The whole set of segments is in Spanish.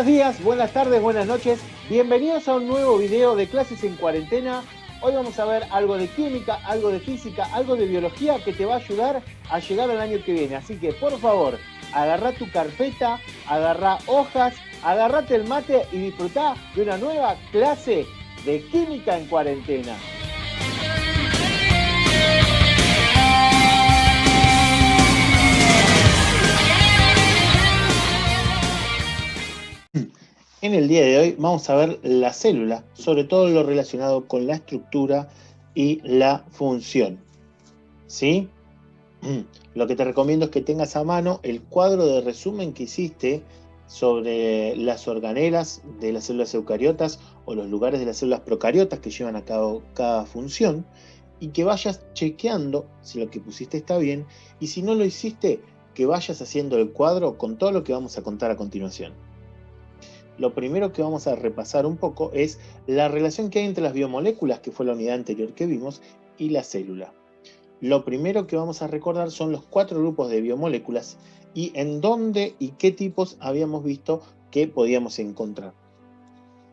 Buenos días, buenas tardes, buenas noches. Bienvenidos a un nuevo video de clases en cuarentena. Hoy vamos a ver algo de química, algo de física, algo de biología que te va a ayudar a llegar al año que viene. Así que, por favor, agarrá tu carpeta, agarrá hojas, agarrate el mate y disfrutá de una nueva clase de química en cuarentena. En el día de hoy vamos a ver la célula, sobre todo lo relacionado con la estructura y la función. ¿Sí? Lo que te recomiendo es que tengas a mano el cuadro de resumen que hiciste sobre las organelas de las células eucariotas o los lugares de las células procariotas que llevan a cabo cada función y que vayas chequeando si lo que pusiste está bien y si no lo hiciste, que vayas haciendo el cuadro con todo lo que vamos a contar a continuación. Lo primero que vamos a repasar un poco es la relación que hay entre las biomoléculas, que fue la unidad anterior que vimos, y la célula. Lo primero que vamos a recordar son los 4 grupos de biomoléculas y en dónde y qué tipos habíamos visto que podíamos encontrar.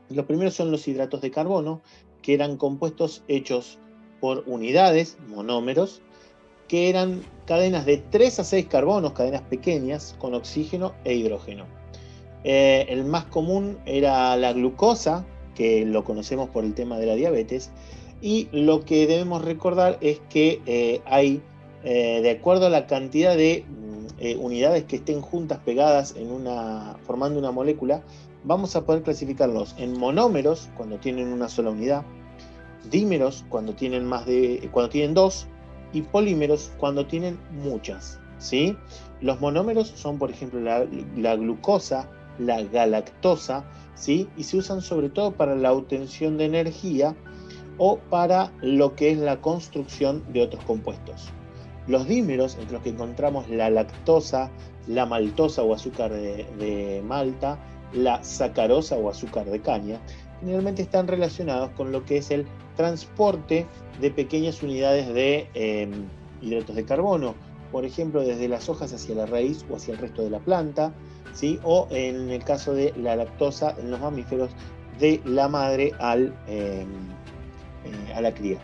Los primeros son los hidratos de carbono, que eran compuestos hechos por unidades, monómeros, que eran cadenas de 3 a 6 carbonos, cadenas pequeñas, con oxígeno e hidrógeno. El más común era la glucosa, que lo conocemos por el tema de la diabetes, y lo que debemos recordar es que hay, de acuerdo a la cantidad de unidades que estén juntas pegadas formando una molécula, vamos a poder clasificarlos en monómeros, cuando tienen una sola unidad, dímeros, cuando tienen dos, y polímeros, cuando tienen muchas, ¿sí? Los monómeros son, por ejemplo, la glucosa, la galactosa, ¿sí? Y se usan sobre todo para la obtención de energía o para lo que es la construcción de otros compuestos. Los dímeros, entre los que encontramos la lactosa, la maltosa o azúcar de malta, la sacarosa o azúcar de caña, generalmente están relacionados con lo que es el transporte de pequeñas unidades de hidratos de carbono, por ejemplo, desde las hojas hacia la raíz o hacia el resto de la planta, ¿sí? O en el caso de la lactosa en los mamíferos, de la madre a la cría.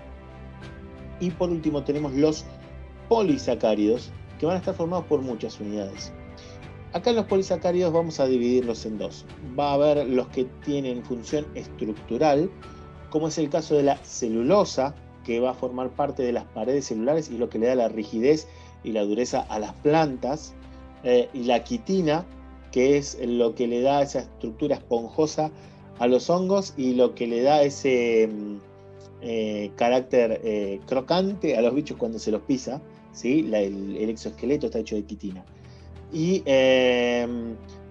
Y por último tenemos los polisacáridos, que van a estar formados por muchas unidades. Acá en los polisacáridos vamos a dividirlos en dos. Va a haber los que tienen función estructural, como es el caso de la celulosa, que va a formar parte de las paredes celulares y lo que le da la rigidez y la dureza a las plantas, y la quitina, que es lo que le da esa estructura esponjosa a los hongos y lo que le da ese carácter crocante a los bichos cuando se los pisa, ¿sí? El exoesqueleto está hecho de quitina. Y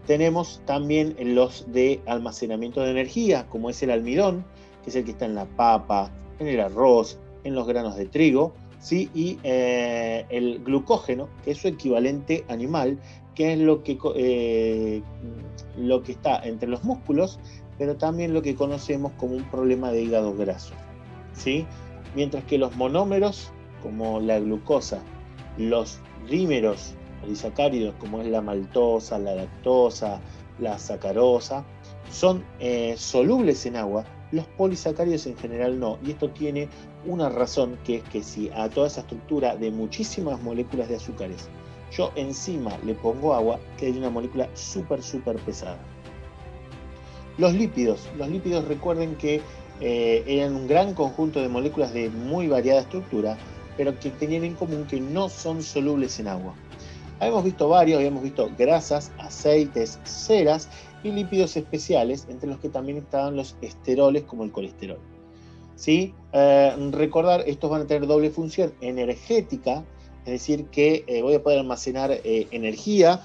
tenemos también los de almacenamiento de energía, como es el almidón, que es el que está en la papa, en el arroz, en los granos de trigo, ¿sí? Y el glucógeno, que es su equivalente animal, que es lo que está entre los músculos, pero también lo que conocemos como un problema de hígado graso, ¿sí? Mientras que los monómeros, como la glucosa, los dímeros polisacáridos, como es la maltosa, la lactosa, la sacarosa, son solubles en agua. Los polisacáridos en general no, y esto tiene una razón, que es que si a toda esa estructura de muchísimas moléculas de azúcares yo encima le pongo agua, queda una molécula súper pesada. Los lípidos recuerden que eran un gran conjunto de moléculas de muy variada estructura, pero que tenían en común que no son solubles en agua. Habíamos visto varios, habíamos visto grasas, aceites, ceras y lípidos especiales, entre los que también estaban los esteroles como el colesterol, ¿sí? Recordar, estos van a tener doble función energética, es decir, que voy a poder almacenar energía.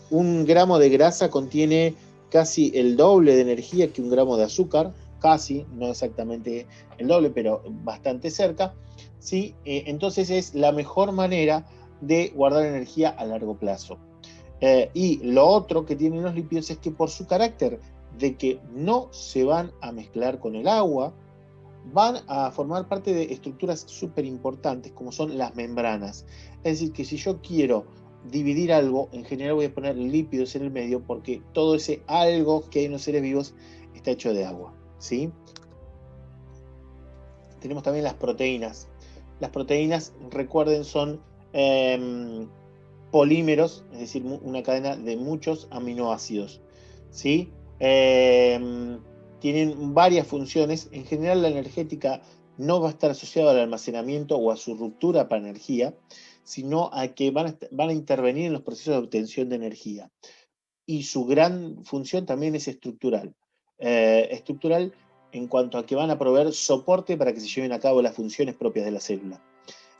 1 gramo de grasa contiene casi el doble de energía que 1 gramo de azúcar, casi, no exactamente el doble, pero bastante cerca, ¿sí? Entonces es la mejor manera de guardar energía a largo plazo. Y lo otro que tienen los lípidos es que por su carácter de que no se van a mezclar con el agua, van a formar parte de estructuras súper importantes como son las membranas. Es decir, que si yo quiero dividir algo, en general voy a poner lípidos en el medio porque todo ese algo que hay en los seres vivos está hecho de agua, ¿sí? Tenemos también las proteínas. Las proteínas, recuerden, son polímeros, es decir, una cadena de muchos aminoácidos, ¿sí? Tienen varias funciones. En general, la energética no va a estar asociada al almacenamiento o a su ruptura para energía, sino a que van a intervenir en los procesos de obtención de energía. Y su gran función también es estructural. Estructural en cuanto a que van a proveer soporte para que se lleven a cabo las funciones propias de la célula.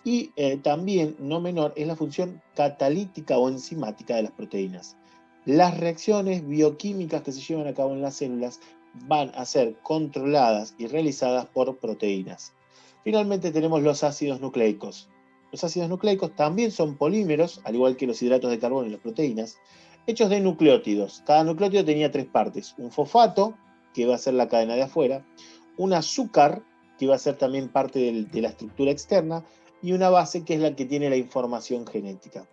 Y también, no menor, es la función catalítica o enzimática de las proteínas. Las reacciones bioquímicas que se llevan a cabo en las células van a ser controladas y realizadas por proteínas. Finalmente tenemos los ácidos nucleicos. Los ácidos nucleicos también son polímeros, al igual que los hidratos de carbono y las proteínas, hechos de nucleótidos. Cada nucleótido tenía tres partes: un fosfato, que va a ser la cadena de afuera, un azúcar, que va a ser también parte de la estructura externa, y una base, que es la que tiene la información genética.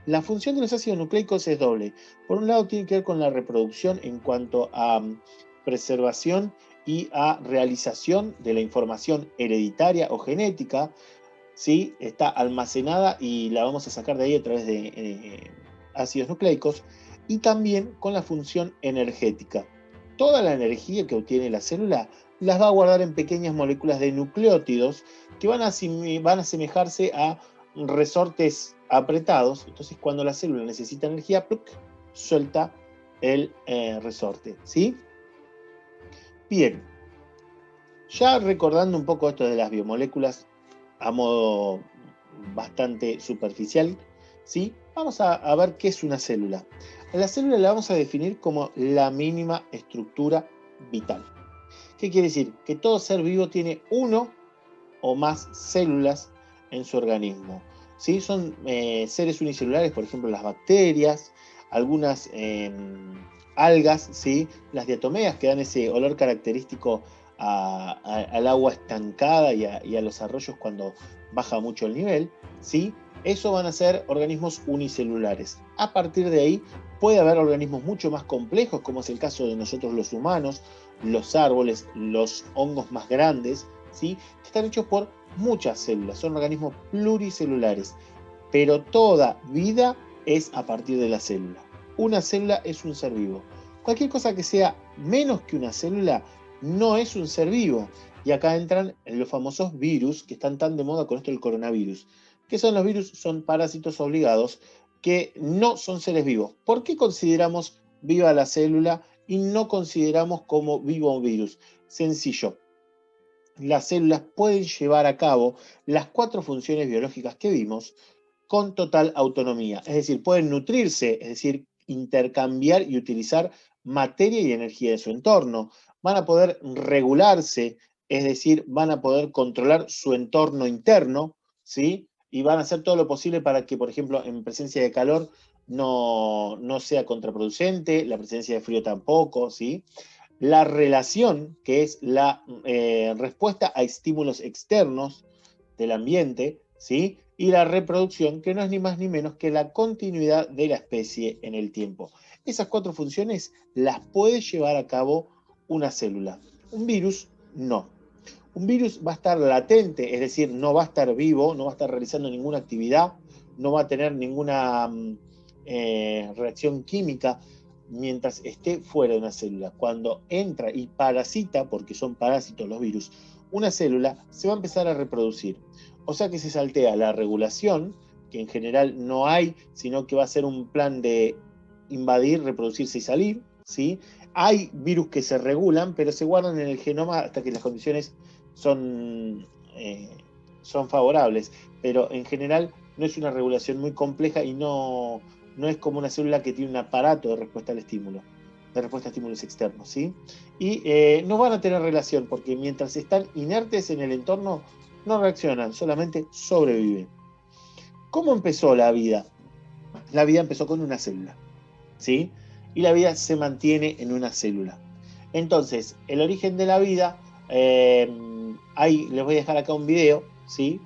La función de los ácidos nucleicos es doble. Por un lado, tiene que ver con la reproducción en cuanto a preservación y a realización de la información hereditaria o genética, ¿sí? Está almacenada y la vamos a sacar de ahí a través de ácidos nucleicos, y también con la función energética. Toda la energía que obtiene la célula las va a guardar en pequeñas moléculas de nucleótidos que van a asemejarse a resortes apretados. Entonces, cuando la célula necesita energía, ¡pluc!, suelta el resorte, ¿sí? Bien, ya recordando un poco esto de las biomoléculas a modo bastante superficial, ¿sí? Vamos a ver qué es una célula. A la célula la vamos a definir como la mínima estructura vital. ¿Qué quiere decir? Que todo ser vivo tiene uno o más células en su organismo, ¿sí? Son seres unicelulares, por ejemplo, las bacterias, algunas algas, ¿sí? Las diatomeas, que dan ese olor característico al agua estancada y a los arroyos cuando baja mucho el nivel, ¿sí? Eso van a ser organismos unicelulares. A partir de ahí puede haber organismos mucho más complejos, como es el caso de nosotros los humanos, los árboles, los hongos más grandes, ¿sí? Que están hechos por muchas células, son organismos pluricelulares, pero toda vida es a partir de la célula. Una célula es un ser vivo. Cualquier cosa que sea menos que una célula no es un ser vivo. Y acá entran los famosos virus, que están tan de moda con esto del coronavirus. ¿Qué son los virus? Son parásitos obligados que no son seres vivos. ¿Por qué consideramos viva la célula y no consideramos como vivo un virus? Sencillo. Las células pueden llevar a cabo las 4 funciones biológicas que vimos con total autonomía. Es decir, pueden nutrirse, es decir, intercambiar y utilizar materia y energía de su entorno. Van a poder regularse, es decir, van a poder controlar su entorno interno, ¿sí? Y van a hacer todo lo posible para que, por ejemplo, en presencia de calor no sea contraproducente, la presencia de frío tampoco, ¿sí? La relación, que es la respuesta a estímulos externos del ambiente, ¿sí? Y la reproducción, que no es ni más ni menos que la continuidad de la especie en el tiempo. Esas 4 funciones las puede llevar a cabo una célula. Un virus, no. Un virus va a estar latente, es decir, no va a estar vivo, no va a estar realizando ninguna actividad, no va a tener ninguna reacción química mientras esté fuera de una célula. Cuando entra y parasita, porque son parásitos los virus, una célula, se va a empezar a reproducir. O sea que se saltea la regulación, que en general no hay, sino que va a ser un plan de invadir, reproducirse y salir, ¿sí? Hay virus que se regulan, pero se guardan en el genoma hasta que las condiciones son favorables. Pero en general no es una regulación muy compleja y no es como una célula que tiene un aparato de respuesta al estímulo, de respuesta a estímulos externos, ¿sí? Y no van a tener relación porque mientras están inertes en el entorno no reaccionan, solamente sobreviven. ¿Cómo empezó la vida? La vida empezó con una célula, ¿sí? Y la vida se mantiene en una célula. Entonces, el origen de la vida, les voy a dejar acá un video, ¿sí?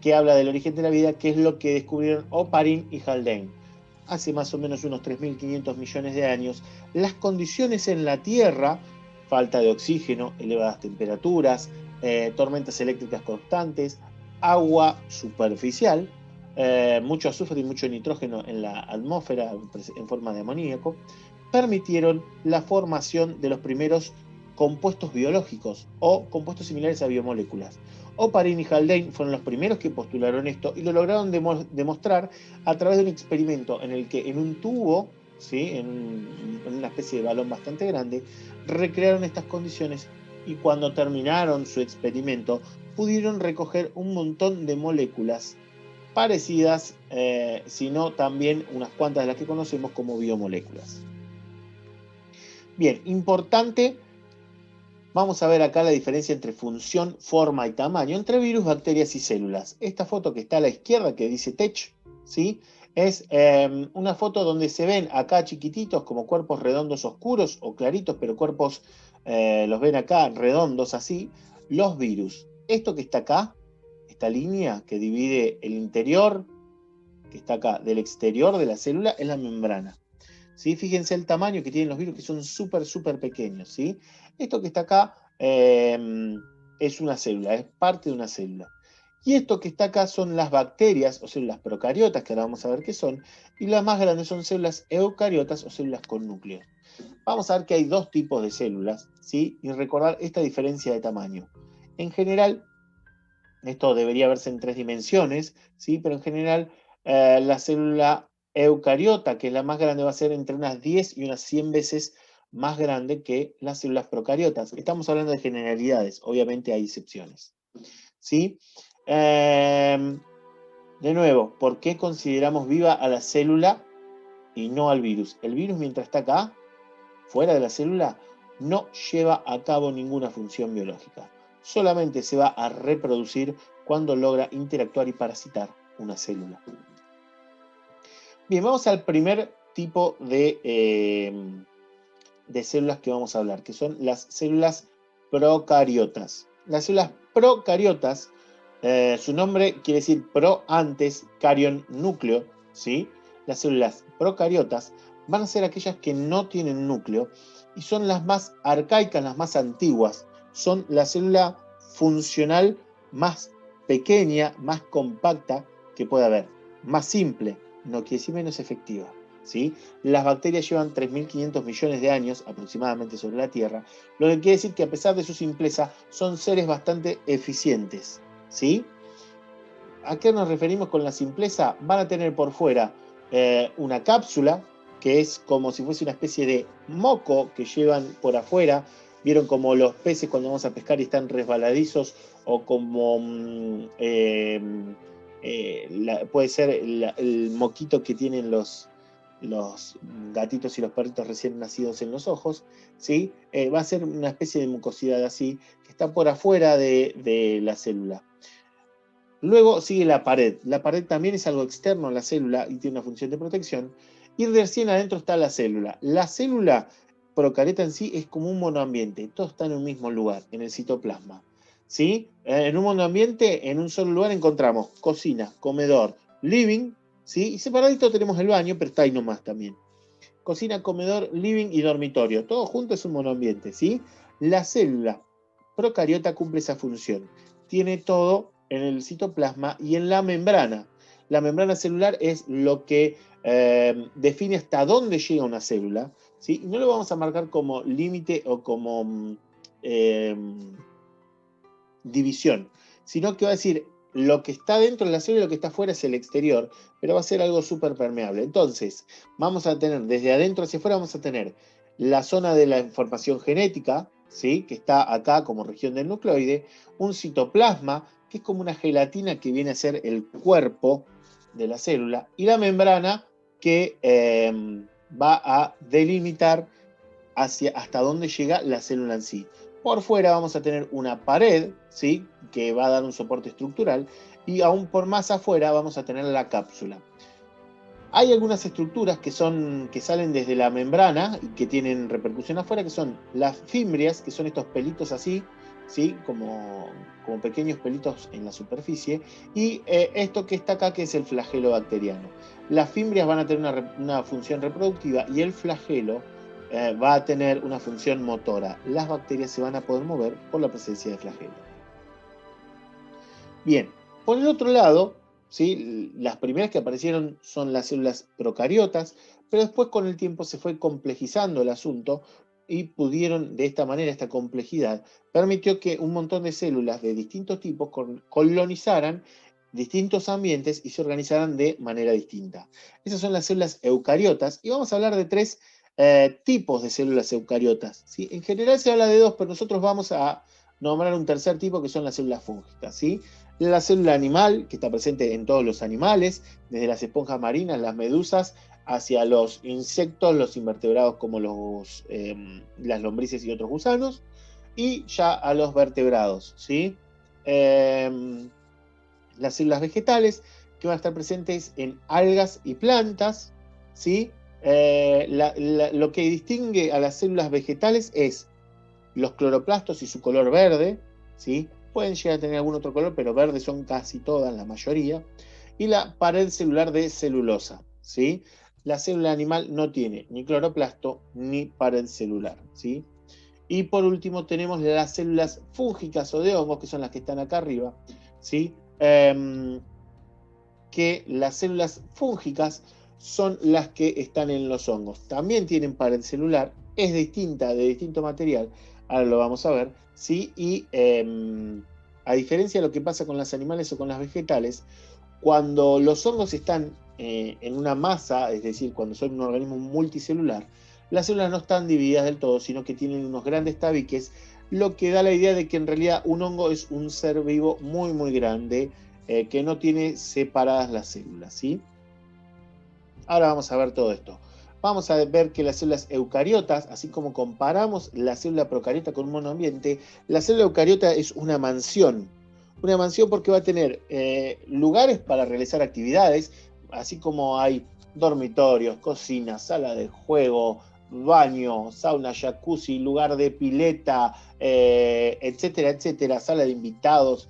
que habla del origen de la vida, que es lo que descubrieron Oparin y Haldane. Hace más o menos unos 3.500 millones de años, las condiciones en la Tierra, falta de oxígeno, elevadas temperaturas, tormentas eléctricas constantes, agua superficial, mucho azufre y mucho nitrógeno en la atmósfera en forma de amoníaco, permitieron la formación de los primeros compuestos biológicos o compuestos similares a biomoléculas. Oparin y Haldane fueron los primeros que postularon esto y lo lograron demostrar a través de un experimento en el que en un tubo, ¿sí? en una especie de balón bastante grande, recrearon estas condiciones y cuando terminaron su experimento pudieron recoger un montón de moléculas parecidas, sino también unas cuantas de las que conocemos como biomoléculas. Bien, importante. Vamos a ver acá la diferencia entre función, forma y tamaño entre virus, bacterias y células. Esta foto que está a la izquierda, que dice Tech, ¿sí? Es una foto donde se ven acá chiquititos como cuerpos redondos oscuros o claritos, pero cuerpos, los ven acá redondos así, los virus. Esto que está acá, esta línea que divide el interior, que está acá, del exterior de la célula, es la membrana. ¿Sí? Fíjense el tamaño que tienen los virus, que son súper, súper pequeños. ¿Sí? Esto que está acá es una célula, es parte de una célula. Y esto que está acá son las bacterias o células procariotas, que ahora vamos a ver qué son, y las más grandes son células eucariotas o células con núcleos. Vamos a ver que hay dos tipos de células, ¿sí? Y recordar esta diferencia de tamaño. En general, esto debería verse en 3 dimensiones, ¿sí? Pero en general la célula eucariota, que es la más grande, va a ser entre unas 10 y unas 100 veces más grande que las células procariotas. Estamos hablando de generalidades, obviamente hay excepciones. ¿Sí? De nuevo, ¿por qué consideramos viva a la célula y no al virus? El virus, mientras está acá, fuera de la célula, no lleva a cabo ninguna función biológica. Solamente se va a reproducir cuando logra interactuar y parasitar una célula. Bien, vamos al primer tipo de células que vamos a hablar, que son las células procariotas. Las células procariotas, su nombre quiere decir pro antes, carion núcleo, ¿sí? Las células procariotas van a ser aquellas que no tienen núcleo y son las más arcaicas, las más antiguas. Son la célula funcional más pequeña, más compacta que puede haber. Más simple, no quiere decir menos efectiva. ¿Sí? Las bacterias llevan 3.500 millones de años aproximadamente sobre la Tierra, lo que quiere decir que a pesar de su simpleza son seres bastante eficientes. ¿Sí? ¿A qué nos referimos con la simpleza? Van a tener por fuera una cápsula, que es como si fuese una especie de moco que llevan por afuera. ¿Vieron como los peces cuando vamos a pescar y están resbaladizos? O como puede ser el moquito que tienen los gatitos y los perritos recién nacidos en los ojos, ¿sí? Va a ser una especie de mucosidad así, que está por afuera de la célula. Luego sigue la pared. La pared también es algo externo a la célula y tiene una función de protección. Y recién adentro está la célula. La célula procariota en sí es como un monoambiente. Todo está en un mismo lugar, en el citoplasma. ¿Sí? En un monoambiente, en un solo lugar encontramos cocina, comedor, living, ¿sí? Y separadito tenemos el baño, pero está ahí nomás también. Cocina, comedor, living y dormitorio. Todo junto es un monoambiente, ¿sí? La célula procariota cumple esa función. Tiene todo en el citoplasma y en la membrana. La membrana celular es lo que define hasta dónde llega una célula, ¿sí? Y no lo vamos a marcar como límite o como división, sino que va a decir lo que está dentro de la célula y lo que está afuera es el exterior, pero va a ser algo súper permeable. Entonces, vamos a tener desde adentro hacia afuera, vamos a tener la zona de la información genética, ¿sí? Que está acá como región del nucleoide, un citoplasma, que es como una gelatina que viene a ser el cuerpo de la célula, y la membrana que va a delimitar hasta dónde llega la célula en sí. Por fuera vamos a tener una pared, ¿sí? Que va a dar un soporte estructural, y aún por más afuera vamos a tener la cápsula. Hay algunas estructuras que salen desde la membrana y que tienen repercusión afuera, que son las fimbrias, que son estos pelitos así, ¿sí? Como pequeños pelitos en la superficie, y esto que está acá, que es el flagelo bacteriano. Las fimbrias van a tener una función reproductiva y el flagelo va a tener una función motora. Las bacterias se van a poder mover por la presencia de flagelo. Bien, por el otro lado, ¿sí? Las primeras que aparecieron son las células procariotas, pero después con el tiempo se fue complejizando el asunto y pudieron, de esta manera, esta complejidad, permitió que un montón de células de distintos tipos colonizaran distintos ambientes y se organizaran de manera distinta. Esas son las células eucariotas y vamos a hablar de tres tipos de células eucariotas, ¿sí? En general se habla de dos, pero nosotros vamos a nombrar un tercer tipo que son las células fúngicas, ¿sí? La célula animal, que está presente en todos los animales, desde las esponjas marinas, las medusas, hacia los insectos, los invertebrados como las lombrices y otros gusanos, y ya a los vertebrados, ¿sí? Las células vegetales, que van a estar presentes en algas y plantas, ¿sí? Lo que distingue a las células vegetales es los cloroplastos y su color verde, ¿sí? Pueden llegar a tener algún otro color, pero verde son casi todas, la mayoría. Y la pared celular de celulosa, ¿sí? La célula animal no tiene ni cloroplasto ni pared celular, ¿sí? Y por último tenemos las células fúngicas o de hongos, que son las que están acá arriba, ¿sí? Que las células fúngicas son las que están en los hongos. También tienen pared celular, es distinta, de distinto material, ahora lo vamos a ver, ¿sí? Y a diferencia de lo que pasa con los animales o con las vegetales, cuando los hongos están en una masa, es decir, cuando son un organismo multicelular, las células no están divididas del todo, sino que tienen unos grandes tabiques, lo que da la idea de que en realidad un hongo es un ser vivo muy, muy grande, que no tiene separadas las células, ¿sí? Ahora vamos a ver todo esto. Vamos a ver que las células eucariotas, así como comparamos la célula procariota con un monoambiente, la célula eucariota es una mansión. Una mansión porque va a tener lugares para realizar actividades, así como hay dormitorios, cocina, sala de juego, baño, sauna, jacuzzi, lugar de pileta, etcétera, etcétera, sala de invitados.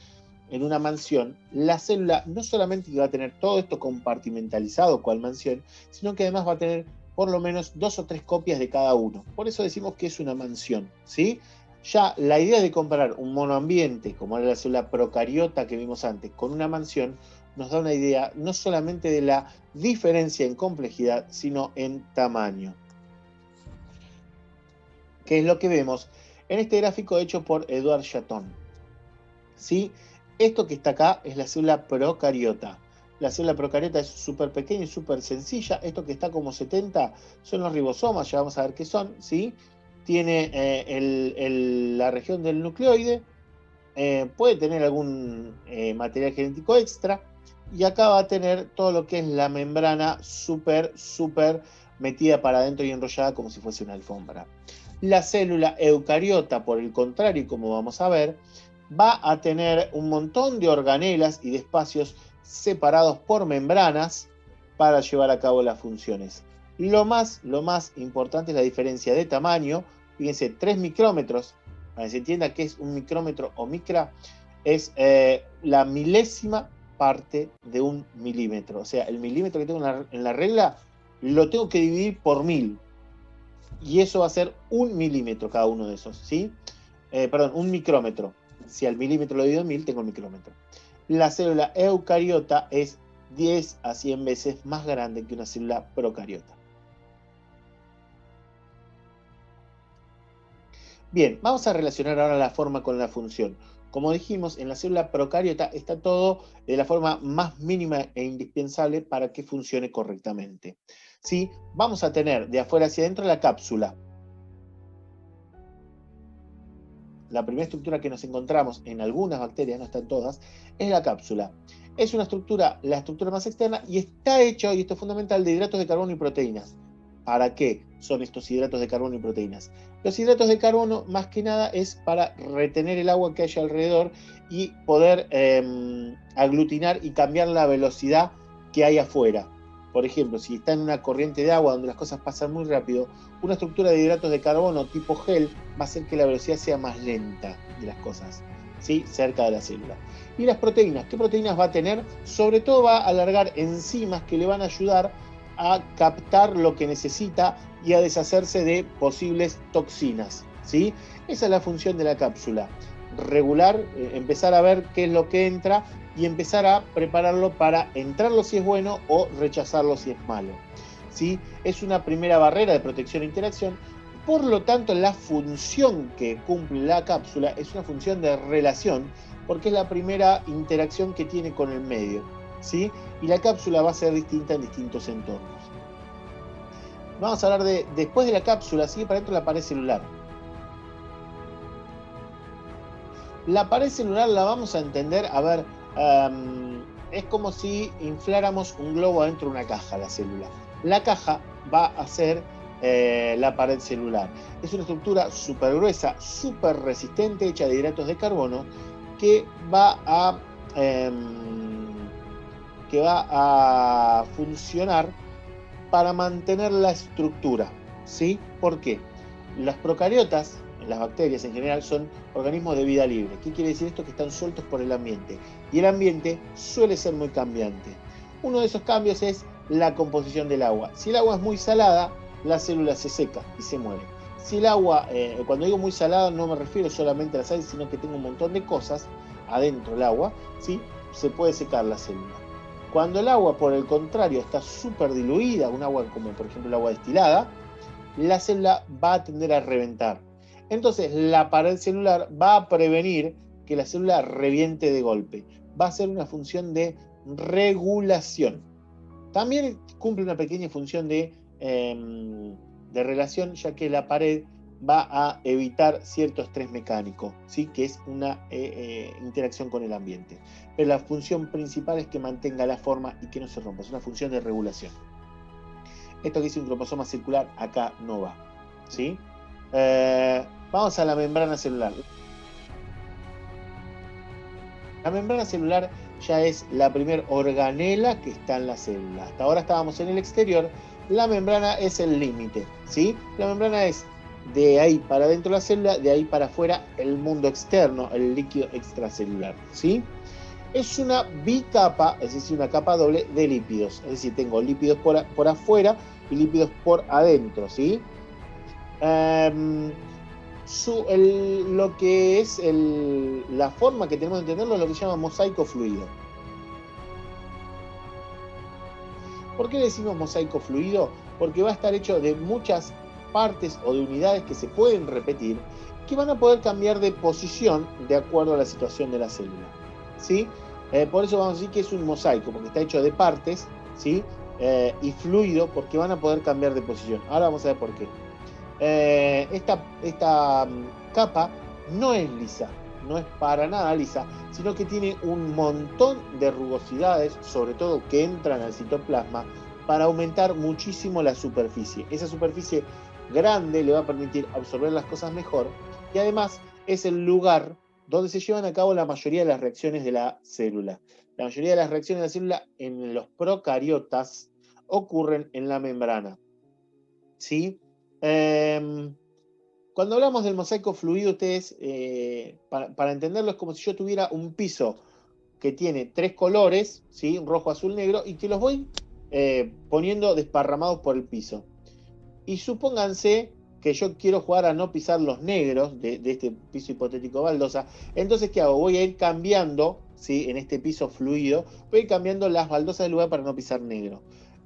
En una mansión, la célula no solamente va a tener todo esto compartimentalizado cual mansión, sino que además va a tener por lo menos 2 o 3 copias de cada uno. Por eso decimos que es una mansión, ¿sí? Ya la idea de comparar un monoambiente, como era la célula procariota que vimos antes, con una mansión, nos da una idea no solamente de la diferencia en complejidad, sino en tamaño. ¿Qué es lo que vemos en este gráfico hecho por Edward Chatton? ¿Sí? Esto que está acá es la célula procariota. La célula procariota es súper pequeña y súper sencilla. Esto que está como 70 son los ribosomas, ya vamos a ver qué son, ¿sí? Tiene la región del nucleoide, puede tener algún material genético extra, y acá va a tener todo lo que es la membrana súper metida para adentro y enrollada como si fuese una alfombra. La célula eucariota, por el contrario, como vamos a ver, va a tener un montón de organelas y de espacios separados por membranas para llevar a cabo las funciones. Lo más importante es la diferencia de tamaño. Fíjense, 3 micrómetros, para que se entienda qué es un micrómetro o micra, es la milésima parte de un milímetro. O sea, el milímetro que tengo en la regla lo tengo que dividir por 1000. Y eso va a ser 1 milímetro cada uno de esos, ¿sí? Perdón, 1 micrómetro. Si al milímetro lo divido en 1000, tengo el micrómetro. La célula eucariota es 10 a 100 veces más grande que una célula procariota. Bien, vamos a relacionar ahora la forma con la función. Como dijimos, en la célula procariota está todo de la forma más mínima e indispensable para que funcione correctamente. ¿Sí? Vamos a tener de afuera hacia adentro la cápsula. La primera estructura que nos encontramos en algunas bacterias, no están todas, es la cápsula. Es una estructura, la estructura más externa, y está hecho, y esto es fundamental, de hidratos de carbono y proteínas. ¿Para qué son estos hidratos de carbono y proteínas? Los hidratos de carbono, más que nada, es para retener el agua que hay alrededor y poder aglutinar y cambiar la velocidad que hay afuera. por ejemplo, si está en una corriente de agua donde las cosas pasan muy rápido, una estructura de hidratos de carbono tipo gel va a hacer que la velocidad sea más lenta de las cosas, ¿sí? Cerca de la célula. Y las proteínas, ¿qué proteínas va a tener? Sobre todo va a alargar enzimas que le van a ayudar a captar lo que necesita y a deshacerse de posibles toxinas, ¿sí? Esa es la función de la cápsula. Regular, empezar a ver qué es lo que entra y empezar a prepararlo para entrarlo si es bueno o rechazarlo si es malo, ¿sí? Es una primera barrera de protección e interacción. Por lo tanto, la función que cumple la cápsula es una función de relación, porque es la primera interacción que tiene con el medio, ¿sí? Y la cápsula va a ser distinta en distintos entornos. Vamos a hablar de, después de la cápsula, sigue para dentro la pared celular. La pared celular la vamos a entender, a ver, es como si infláramos un globo adentro de una caja, la célula. La caja va a ser la pared celular. Es una estructura súper gruesa, súper resistente, hecha de hidratos de carbono, que va a funcionar para mantener la estructura, ¿sí? ¿Por qué? Las procariotas, las bacterias en general, son organismos de vida libre. ¿Qué quiere decir esto? Que están sueltos por el ambiente. Y el ambiente suele ser muy cambiante. Uno de esos cambios es la composición del agua. Si el agua es muy salada, la célula se seca y se muere. Si el agua, cuando digo muy salada, no me refiero solamente a la sal, sino que tengo un montón de cosas adentro del agua, ¿sí? Se puede secar la célula. Cuando el agua, por el contrario, está súper diluida, un agua como por ejemplo el agua destilada, la célula va a tender a reventar. Entonces, la pared celular va a prevenir que la célula reviente de golpe. Va a ser una función de regulación. También cumple una pequeña función de relación, ya que la pared va a evitar cierto estrés mecánico, ¿sí? Que es una interacción con el ambiente. Pero la función principal es que mantenga la forma y que no se rompa. Es una función de regulación. Esto que dice un cromosoma circular acá no va, ¿sí? Vamos a la membrana celular. La membrana celular ya es la primer organela que está en la célula. Hasta ahora estábamos en el exterior. La membrana es el límite, ¿sí? La membrana es de ahí para dentro de la célula, de ahí para afuera el mundo externo, el líquido extracelular, ¿sí? Es una bicapa, es decir, una capa doble de lípidos. Es decir, tengo lípidos por afuera y lípidos por adentro, ¿sí? Lo que es la forma que tenemos de entenderlo es lo que se llama mosaico fluido. ¿Por qué le decimos mosaico fluido? Porque va a estar hecho de muchas partes o de unidades que se pueden repetir, que van a poder cambiar de posición de acuerdo a la situación de la célula, ¿sí? Por eso vamos a decir que es un mosaico, porque está hecho de partes, ¿sí? Y fluido, porque van a poder cambiar de posición. Ahora vamos a ver por qué. Esta capa no es lisa, no es para nada lisa, sino que tiene un montón de rugosidades, sobre todo que entran al citoplasma, para aumentar muchísimo la superficie. Esa superficie grande le va a permitir absorber las cosas mejor y además es el lugar donde se llevan a cabo la mayoría de las reacciones de la célula. La mayoría de las reacciones de la célula en los procariotas ocurren en la membrana, ¿sí? Cuando hablamos del mosaico fluido, ustedes, para entenderlo, es como si yo tuviera un piso que tiene 3 colores, ¿sí? Rojo, azul, negro, y que los voy poniendo desparramados por el piso. Y supónganse que yo quiero jugar a no pisar los negros de este piso hipotético baldosa. Entonces, ¿qué hago? Voy a ir cambiando, ¿sí? En este piso fluido, voy a ir cambiando las baldosas del lugar para no pisar negro.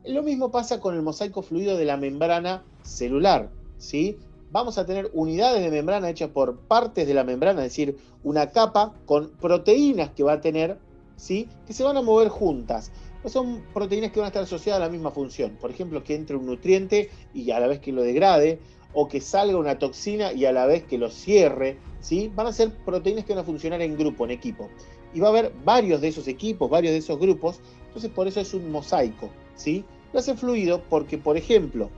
Lo mismo pasa con el mosaico fluido de la membrana celular, ¿sí? Vamos a tener unidades de membrana hechas por partes de la membrana, es decir, una capa con proteínas que va a tener, ¿sí? Que se van a mover juntas. No son proteínas que van a estar asociadas a la misma función. Por ejemplo, que entre un nutriente y a la vez que lo degrade, o que salga una toxina y a la vez que lo cierre, ¿sí? Van a ser proteínas que van a funcionar en grupo, en equipo. Y va a haber varios de esos equipos, varios de esos grupos, entonces por eso es un mosaico, ¿sí? Lo hace fluido porque, por ejemplo,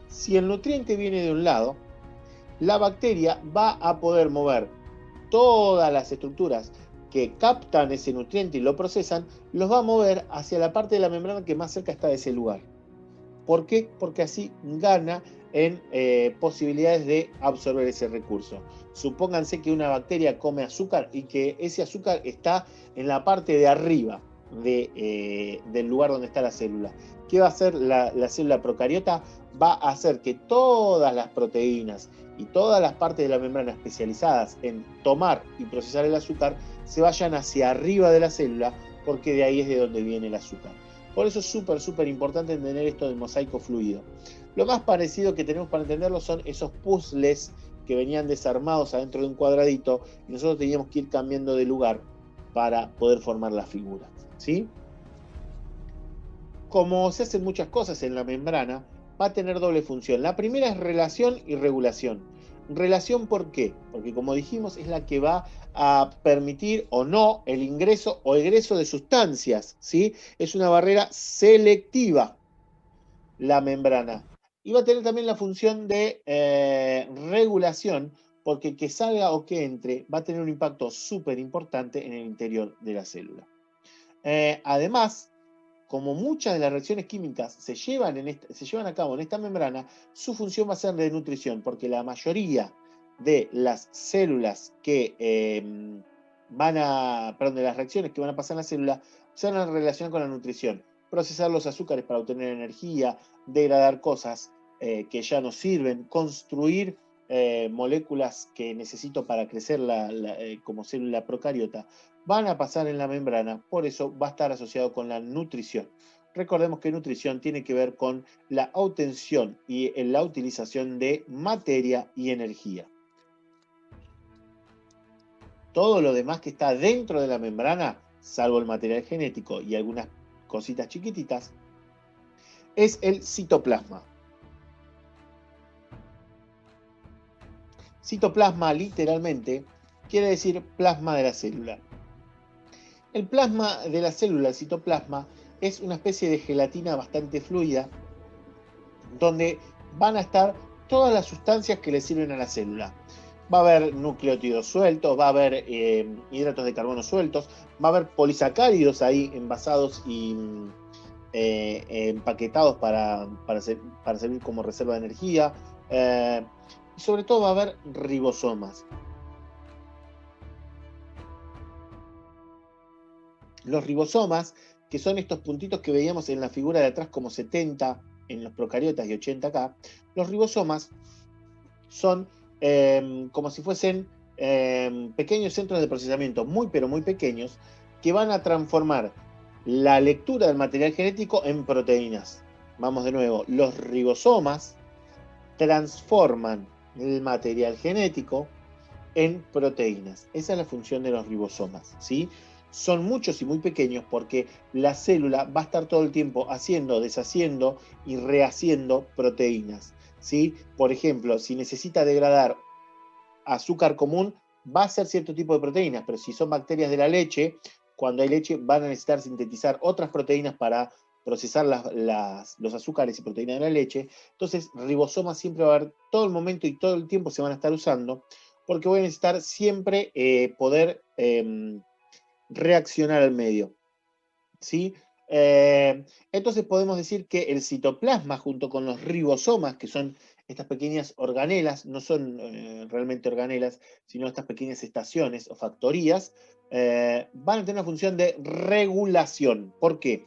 si el nutriente viene de un lado, la bacteria va a poder mover todas las estructuras que captan ese nutriente y lo procesan, los va a mover hacia la parte de la membrana que más cerca está de ese lugar. ¿Por qué? Porque así gana en posibilidades de absorber ese recurso. Supónganse que una bacteria come azúcar y que ese azúcar está en la parte de arriba del lugar donde está la célula. ¿Qué va a hacer la célula procariota? Va a hacer que todas las proteínas y todas las partes de la membrana especializadas en tomar y procesar el azúcar se vayan hacia arriba de la célula, porque de ahí es de donde viene el azúcar. Por eso es súper importante entender esto del mosaico fluido. Lo más parecido que tenemos para entenderlo son esos puzzles que venían desarmados adentro de un cuadradito y nosotros teníamos que ir cambiando de lugar para poder formar la figura, ¿sí? Como se hacen muchas cosas en la membrana, va a tener doble función. La primera es relación y regulación. Relación, ¿por qué? Porque como dijimos, es la que va a permitir o no el ingreso o egreso de sustancias, ¿sí? Es una barrera selectiva la membrana. Y va a tener también la función de regulación, porque que salga o que entre va a tener un impacto súper importante en el interior de la célula. Además, como muchas de las reacciones químicas se llevan a cabo en esta membrana, su función va a ser de nutrición, porque la mayoría de las células que de las reacciones que van a pasar en la célula se van a relacionar con la nutrición. Procesar los azúcares para obtener energía, degradar cosas que ya no sirven, construir moléculas que necesito para crecer como célula procariota, van a pasar en la membrana, por eso va a estar asociado con la nutrición. Recordemos que nutrición tiene que ver con la obtención y la utilización de materia y energía. Todo lo demás que está dentro de la membrana, salvo el material genético y algunas cositas chiquititas, es el citoplasma. Citoplasma, literalmente, quiere decir plasma de la célula. El plasma de la célula, el citoplasma, es una especie de gelatina bastante fluida, donde van a estar todas las sustancias que le sirven a la célula. Va a haber nucleótidos sueltos, va a haber hidratos de carbono sueltos, va a haber polisacáridos ahí envasados y empaquetados para servir como reserva de energía. Y sobre todo va a haber ribosomas. Los ribosomas, que son estos puntitos que veíamos en la figura de atrás como 70 en los procariotas y 80 acá, los ribosomas son como si fuesen pequeños centros de procesamiento, pero muy pequeños, que van a transformar la lectura del material genético en proteínas. Vamos de nuevo, los ribosomas transforman el material genético en proteínas. Esa es la función de los ribosomas, ¿sí? Son muchos y muy pequeños porque la célula va a estar todo el tiempo haciendo, deshaciendo y rehaciendo proteínas, ¿sí? Por ejemplo, si necesita degradar azúcar común, va a ser cierto tipo de proteínas, pero si son bacterias de la leche, cuando hay leche van a necesitar sintetizar otras proteínas para procesar los azúcares y proteínas de la leche. Entonces, ribosomas siempre va a haber todo el momento y todo el tiempo se van a estar usando, porque voy a necesitar siempre poder reaccionar al medio, ¿sí? Entonces podemos decir que el citoplasma junto con los ribosomas, que son estas pequeñas organelas, no son realmente organelas, sino estas pequeñas estaciones o factorías, van a tener una función de regulación. ¿Por qué?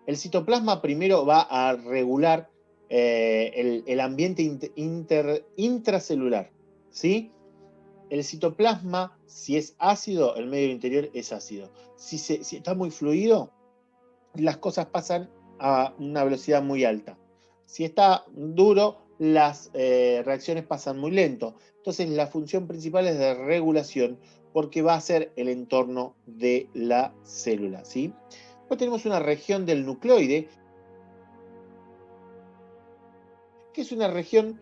El citoplasma primero va a regular el ambiente intracelular, ¿sí? El citoplasma, si es ácido, el medio interior es ácido. Si está muy fluido, las cosas pasan a una velocidad muy alta. Si está duro, las reacciones pasan muy lento. Entonces la función principal es de regulación porque va a ser el entorno de la célula, ¿sí? Después tenemos una región del nucleoide, que es una región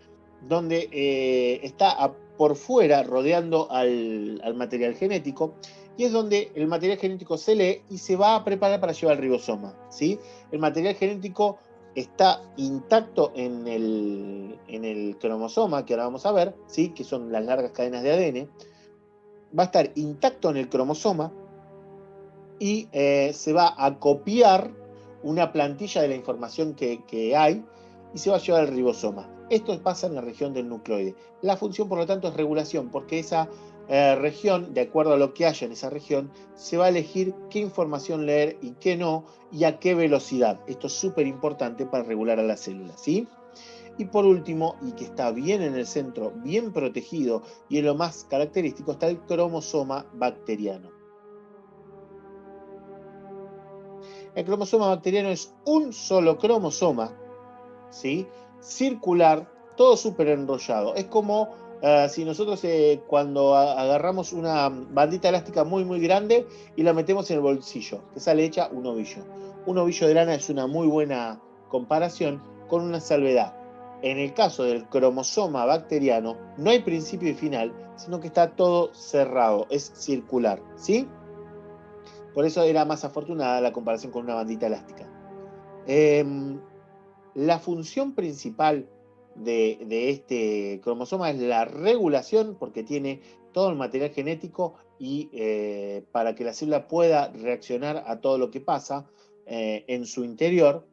donde está por fuera rodeando al material genético, y es donde el material genético se lee y se va a preparar para llevar al ribosoma, ¿sí? El material genético está intacto en el cromosoma, que ahora vamos a ver, ¿sí? Que son las largas cadenas de ADN. Va a estar intacto en el cromosoma, y se va a copiar una plantilla de la información que hay y se va a llevar al ribosoma. Esto pasa en la región del nucleoide. La función, por lo tanto, es regulación, porque esa región, de acuerdo a lo que haya en esa región, se va a elegir qué información leer y qué no, y a qué velocidad. Esto es súper importante para regular a la célula, ¿sí? Y por último, y que está bien en el centro, bien protegido, y en lo más característico, está el cromosoma bacteriano. El cromosoma bacteriano es un solo cromosoma, ¿sí? Circular, todo súper enrollado. Es como si nosotros cuando agarramos una bandita elástica muy muy grande y la metemos en el bolsillo, que sale hecha un ovillo. Un ovillo de lana es una muy buena comparación con una salvedad. En el caso del cromosoma bacteriano no hay principio y final, sino que está todo cerrado, es circular, ¿sí? Por eso era más afortunada la comparación con una bandita elástica. La función principal de este cromosoma es la regulación, porque tiene todo el material genético y para que la célula pueda reaccionar a todo lo que pasa en su interior,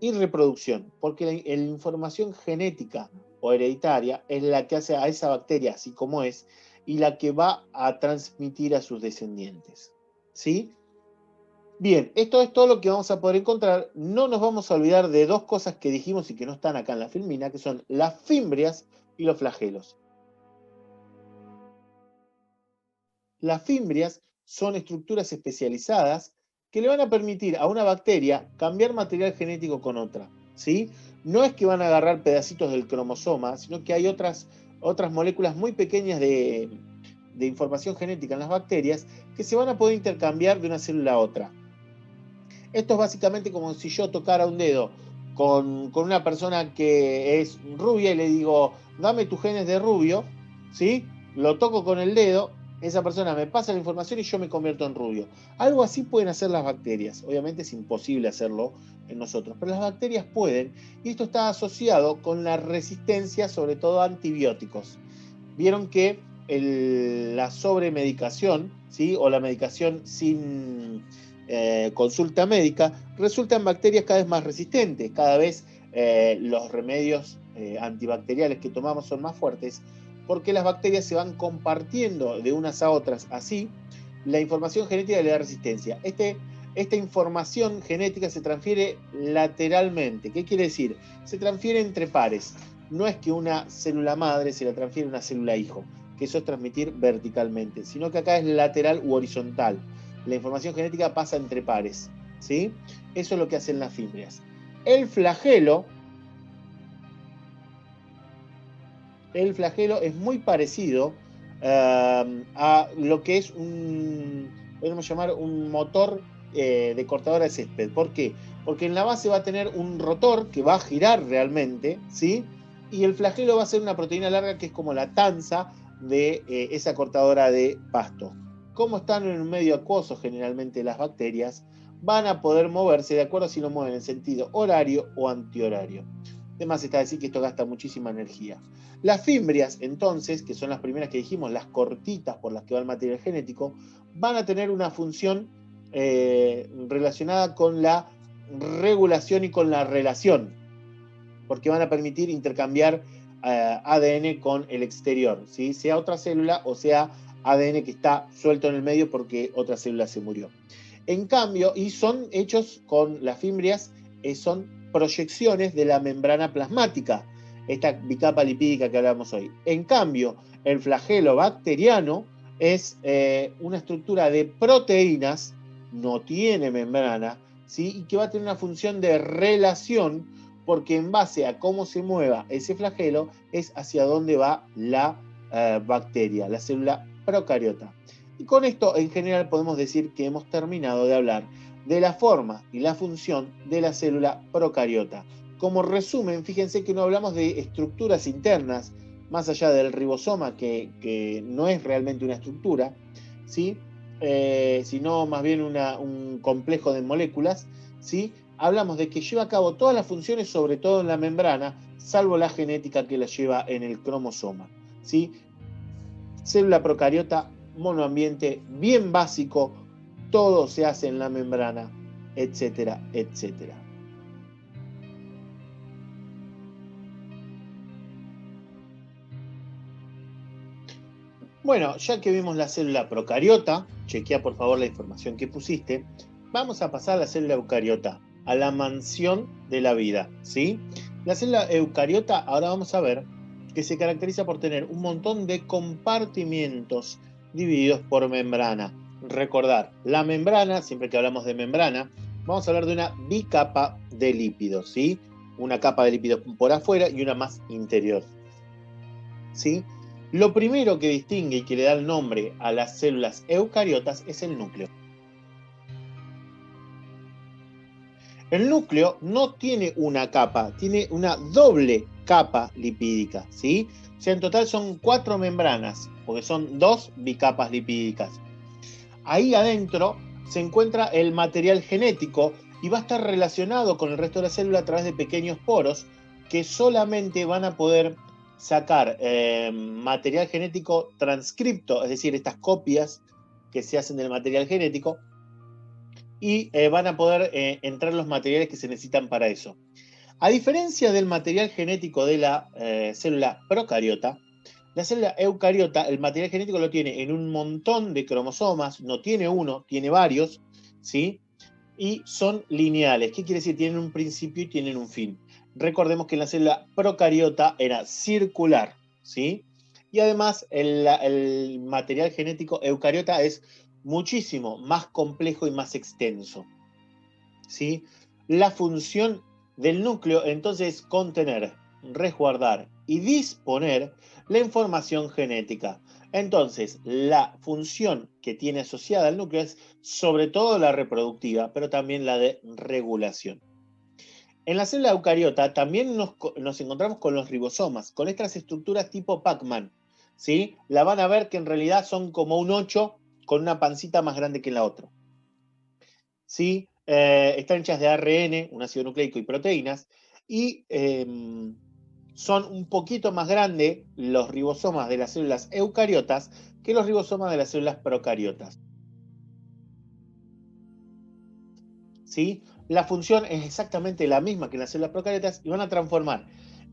y reproducción, porque la información genética o hereditaria es la que hace a esa bacteria así como es y la que va a transmitir a sus descendientes. ¿Sí? Bien, esto es todo lo que vamos a poder encontrar. No nos vamos a olvidar de dos cosas que dijimos y que no están acá en la filmina, que son las fimbrias y los flagelos. Las fimbrias son estructuras especializadas que le van a permitir a una bacteria cambiar material genético con otra, ¿sí? No es que van a agarrar pedacitos del cromosoma, sino que hay otras moléculas muy pequeñas de información genética en las bacterias que se van a poder intercambiar de una célula a otra. Esto es básicamente como si yo tocara un dedo con una persona que es rubia y le digo, dame tus genes de rubio, ¿sí? Lo toco con el dedo, esa persona me pasa la información y yo me convierto en rubio. Algo así pueden hacer las bacterias. Obviamente es imposible hacerlo en nosotros, pero las bacterias pueden, y esto está asociado con la resistencia, sobre todo a antibióticos. Vieron que la sobremedicación, ¿sí? O la medicación sin consulta médica, resultan bacterias cada vez más resistentes, cada vez los remedios antibacteriales que tomamos son más fuertes, porque las bacterias se van compartiendo de unas a otras, así la información genética le da resistencia. Esta información genética se transfiere lateralmente. ¿Qué quiere decir? Se transfiere entre pares. No es que una célula madre se la transfiere a una célula hijo, que eso es transmitir verticalmente, sino que acá es lateral u horizontal. La información genética pasa entre pares, ¿sí? Eso es lo que hacen las fimbrias. El flagelo es muy parecido a lo que es podemos llamar un motor de cortadora de césped. ¿Por qué? Porque en la base va a tener un rotor que va a girar realmente, ¿sí? Y el flagelo va a ser una proteína larga que es como la tanza de esa cortadora de pasto. Como están en un medio acuoso generalmente las bacterias, van a poder moverse de acuerdo a si lo mueven en sentido horario o antihorario. Además está decir que esto gasta muchísima energía. Las fimbrias, entonces, que son las primeras que dijimos, las cortitas por las que va el material genético, van a tener una función relacionada con la regulación y con la relación, porque van a permitir intercambiar ADN con el exterior, ¿sí? Sea otra célula o sea ADN que está suelto en el medio porque otra célula se murió. En cambio, y son hechos con las fimbrias, son proyecciones de la membrana plasmática, esta bicapa lipídica que hablamos hoy. En cambio, el flagelo bacteriano es una estructura de proteínas, no tiene membrana, ¿sí? Y que va a tener una función de relación, porque en base a cómo se mueva ese flagelo es hacia dónde va la bacteria, la célula procariota. Y con esto, en general, podemos decir que hemos terminado de hablar de la forma y la función de la célula procariota. Como resumen, fíjense que no hablamos de estructuras internas, más allá del ribosoma, que no es realmente una estructura, ¿sí? Sino más bien un complejo de moléculas, ¿sí? Hablamos de que lleva a cabo todas las funciones, sobre todo en la membrana, salvo la genética que la lleva en el cromosoma, ¿sí? Célula procariota, monoambiente, bien básico, todo se hace en la membrana, etcétera, etcétera. Bueno, ya que vimos la célula procariota, chequea por favor la información que pusiste, vamos a pasar a la célula eucariota, a la mansión de la vida, ¿sí? La célula eucariota, ahora vamos a ver, que se caracteriza por tener un montón de compartimientos divididos por membrana. Recordar, la membrana, siempre que hablamos de membrana, vamos a hablar de una bicapa de lípidos, ¿sí? Una capa de lípidos por afuera y una más interior, ¿sí? Lo primero que distingue y que le da el nombre a las células eucariotas es el núcleo. El núcleo no tiene una capa, tiene una doble capa lipídica, ¿sí? O sea, en total son 4 membranas, porque son 2 bicapas lipídicas. Ahí adentro se encuentra el material genético y va a estar relacionado con el resto de la célula a través de pequeños poros que solamente van a poder sacar material genético transcripto, es decir, estas copias que se hacen del material genético, y van a poder entrar los materiales que se necesitan para eso. A diferencia del material genético de la célula procariota, la célula eucariota, el material genético lo tiene en un montón de cromosomas, no tiene uno, tiene varios, ¿sí? Y son lineales. ¿Qué quiere decir? Tienen un principio y tienen un fin. Recordemos que la célula procariota era circular, ¿sí? Y además el material genético eucariota es muchísimo más complejo y más extenso, ¿sí? La función del núcleo entonces es contener, resguardar y disponer la información genética. Entonces, la función que tiene asociada al núcleo es sobre todo la reproductiva, pero también la de regulación. En la célula eucariota también nos encontramos con los ribosomas, con estas estructuras tipo Pac-Man, ¿sí? La van a ver que en realidad son como un 8 con una pancita más grande que la otra, ¿sí? Están hechas de ARN, un ácido nucleico y proteínas, y son un poquito más grandes los ribosomas de las células eucariotas que los ribosomas de las células procariotas, ¿sí? La función es exactamente la misma que en las células procariotas y van a transformar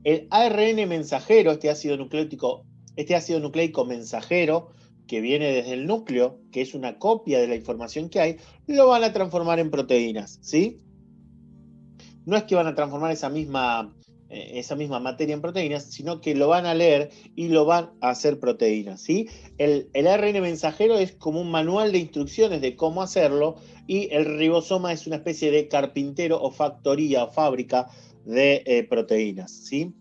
el ARN mensajero, este ácido nucleico mensajero que viene desde el núcleo, que es una copia de la información que hay, lo van a transformar en proteínas, ¿sí? No es que van a transformar esa misma materia en proteínas, sino que lo van a leer y lo van a hacer proteínas, ¿sí? El ARN mensajero es como un manual de instrucciones de cómo hacerlo y el ribosoma es una especie de carpintero o factoría o fábrica de proteínas, ¿sí?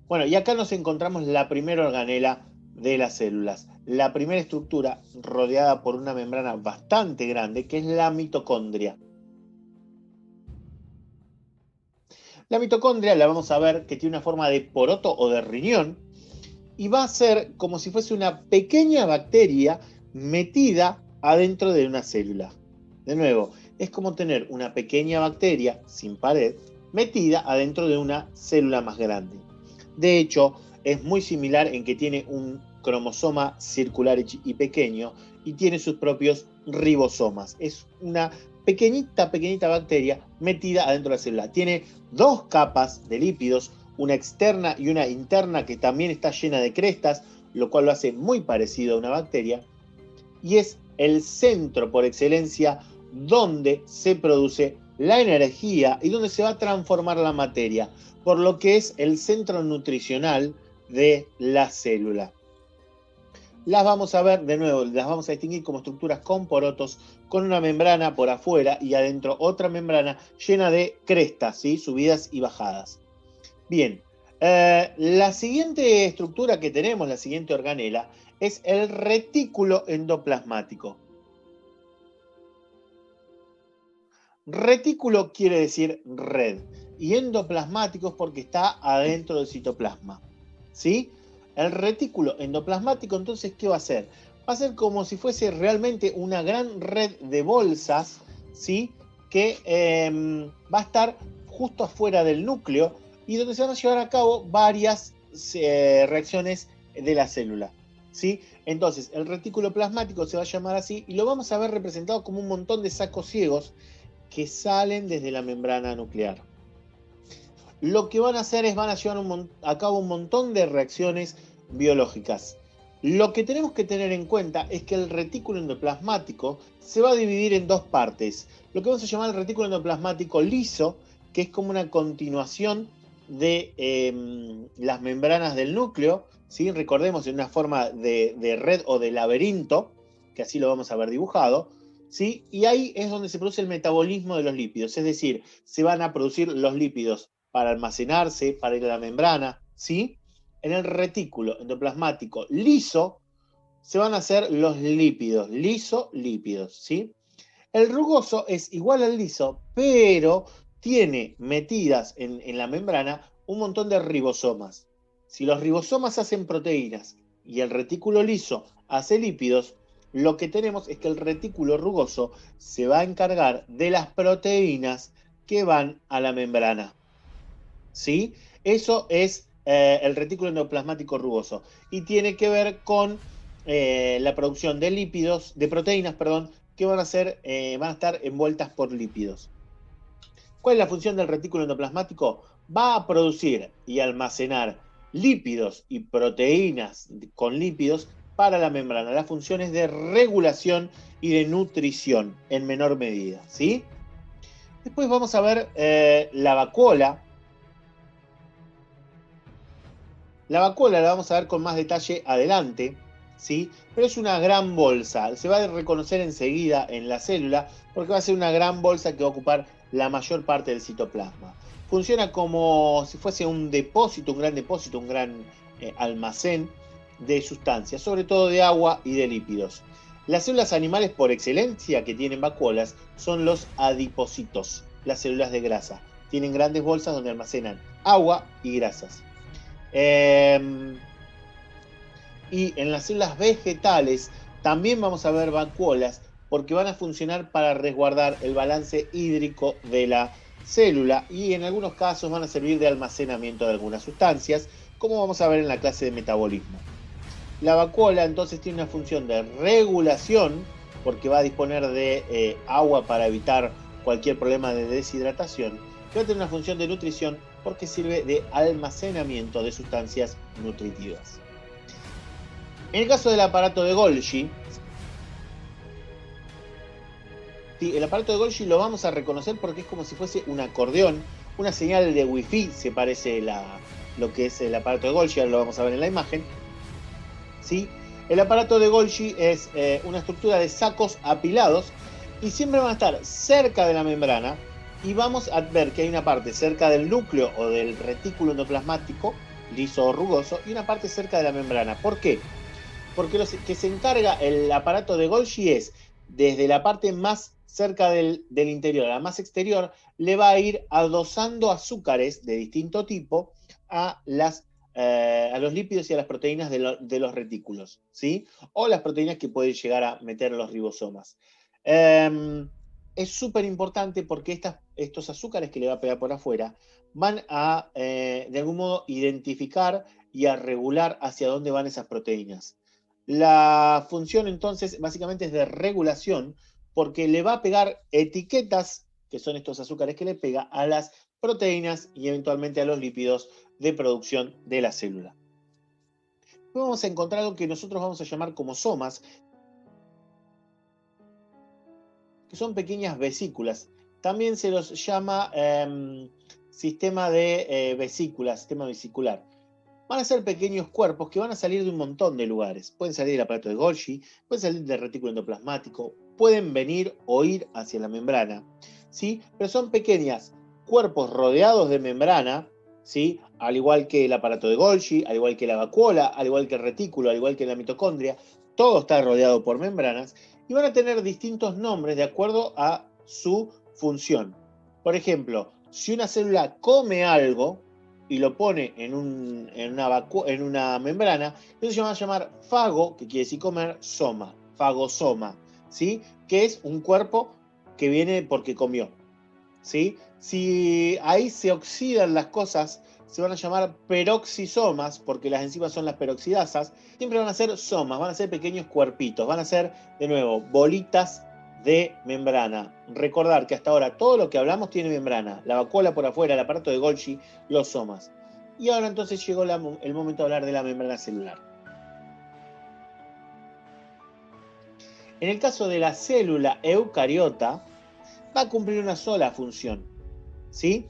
Bueno, y acá nos encontramos la primera organela de las células. La primera estructura rodeada por una membrana bastante grande, que es la mitocondria. La mitocondria la vamos a ver que tiene una forma de poroto o de riñón y va a ser como si fuese una pequeña bacteria metida adentro de una célula. De nuevo, es como tener una pequeña bacteria sin pared metida adentro de una célula más grande. De hecho, es muy similar en que tiene un cromosoma circular y pequeño y tiene sus propios ribosomas. Es una pequeñita bacteria metida adentro de la célula. Tiene 2 capas de lípidos, una externa y una interna que también está llena de crestas, lo cual lo hace muy parecido a una bacteria. Y es el centro por excelencia donde se produce la energía y donde se va a transformar la materia, por lo que es el centro nutricional de la célula. Las vamos a ver de nuevo, las vamos a distinguir como estructuras con porotos, con una membrana por afuera y adentro otra membrana llena de crestas, ¿sí? Subidas y bajadas. Bien, la siguiente estructura que tenemos, la siguiente organela, es el retículo endoplasmático. Retículo quiere decir red y endoplasmático es porque está adentro del citoplasma, ¿sí? El retículo endoplasmático, entonces, ¿qué va a hacer? Va a ser como si fuese realmente una gran red de bolsas, ¿sí? Que va a estar justo afuera del núcleo y donde se van a llevar a cabo varias reacciones de la célula, ¿sí? Entonces, el retículo plasmático se va a llamar así y lo vamos a ver representado como un montón de sacos ciegos que salen desde la membrana nuclear. Lo que van a hacer es van a llevar a cabo un montón de reacciones biológicas. Lo que tenemos que tener en cuenta es que el retículo endoplasmático se va a dividir en dos partes. Lo que vamos a llamar el retículo endoplasmático liso, que es como una continuación de las membranas del núcleo, ¿sí? Recordemos en una forma de red o de laberinto, que así lo vamos a ver dibujado, ¿sí? Y ahí es donde se produce el metabolismo de los lípidos, es decir, se van a producir los lípidos para almacenarse, para ir a la membrana, ¿sí? En el retículo endoplasmático liso se van a hacer los lípidos, liso-lípidos, ¿sí? El rugoso es igual al liso, pero tiene metidas en la membrana un montón de ribosomas. Si los ribosomas hacen proteínas y el retículo liso hace lípidos, lo que tenemos es que el retículo rugoso se va a encargar de las proteínas que van a la membrana. ¿Sí? Eso es el retículo endoplasmático rugoso y tiene que ver con la producción de lípidos, de proteínas, perdón, que van a estar envueltas por lípidos. ¿Cuál es la función del retículo endoplasmático? Va a producir y almacenar lípidos y proteínas con lípidos para la membrana. La función es de regulación y de nutrición en menor medida, ¿sí? Después vamos a ver la vacuola. La vacuola la vamos a ver con más detalle adelante, ¿sí? Pero es una gran bolsa. Se va a reconocer enseguida en la célula porque va a ser una gran bolsa que va a ocupar la mayor parte del citoplasma. Funciona como si fuese un depósito, un gran almacén de sustancias, sobre todo de agua y de lípidos. Las células animales por excelencia que tienen vacuolas son los adipocitos, las células de grasa. Tienen grandes bolsas donde almacenan agua y grasas. Y en las células vegetales también vamos a ver vacuolas porque van a funcionar para resguardar el balance hídrico de la célula y en algunos casos van a servir de almacenamiento de algunas sustancias, como vamos a ver en la clase de metabolismo. La vacuola entonces tiene una función de regulación porque va a disponer de agua para evitar cualquier problema de deshidratación, y va a tener una función de nutrición porque sirve de almacenamiento de sustancias nutritivas. En el caso del aparato de Golgi, el aparato de Golgi lo vamos a reconocer porque es como si fuese un acordeón, una señal de Wi-Fi se parece lo que es el aparato de Golgi, ahora lo vamos a ver en la imagen. ¿Sí? El aparato de Golgi es una estructura de sacos apilados y siempre van a estar cerca de la membrana y vamos a ver que hay una parte cerca del núcleo o del retículo endoplasmático, liso o rugoso, y una parte cerca de la membrana. ¿Por qué? Porque lo que se encarga el aparato de Golgi es, desde la parte más cerca del interior a la más exterior, le va a ir adosando azúcares de distinto tipo a los lípidos y a las proteínas de los retículos, ¿sí? O las proteínas que pueden llegar a meter los ribosomas. Es súper importante porque estos azúcares que le va a pegar por afuera van a, de algún modo, identificar y a regular hacia dónde van esas proteínas. La función entonces básicamente es de regulación porque le va a pegar etiquetas, que son estos azúcares que le pega, a las proteínas y eventualmente a los lípidos de producción de la célula. Después vamos a encontrar algo que nosotros vamos a llamar como somas, que son pequeñas vesículas. También se los llama sistema de vesículas, sistema vesicular. Van a ser pequeños cuerpos que van a salir de un montón de lugares. Pueden salir del aparato de Golgi, pueden salir del retículo endoplasmático, pueden venir o ir hacia la membrana, ¿sí? Pero son pequeños cuerpos rodeados de membrana, ¿sí? Al igual que el aparato de Golgi, al igual que la vacuola, al igual que el retículo, al igual que la mitocondria, todo está rodeado por membranas y van a tener distintos nombres de acuerdo a su función. Por ejemplo, si una célula come algo y lo pone en una membrana, eso se va a llamar fago, que quiere decir comer, soma, fagosoma, ¿sí? Que es un cuerpo que viene porque comió, ¿sí? Si ahí se oxidan las cosas se van a llamar peroxisomas, porque las enzimas son las peroxidasas. Siempre van a ser somas, van a ser pequeños cuerpitos, van a ser, de nuevo, bolitas de membrana. Recordar que hasta ahora todo lo que hablamos tiene membrana. La vacuola por afuera, el aparato de Golgi, los somas. Y ahora entonces llegó el momento de hablar de la membrana celular. En el caso de la célula eucariota, va a cumplir una sola función, ¿sí?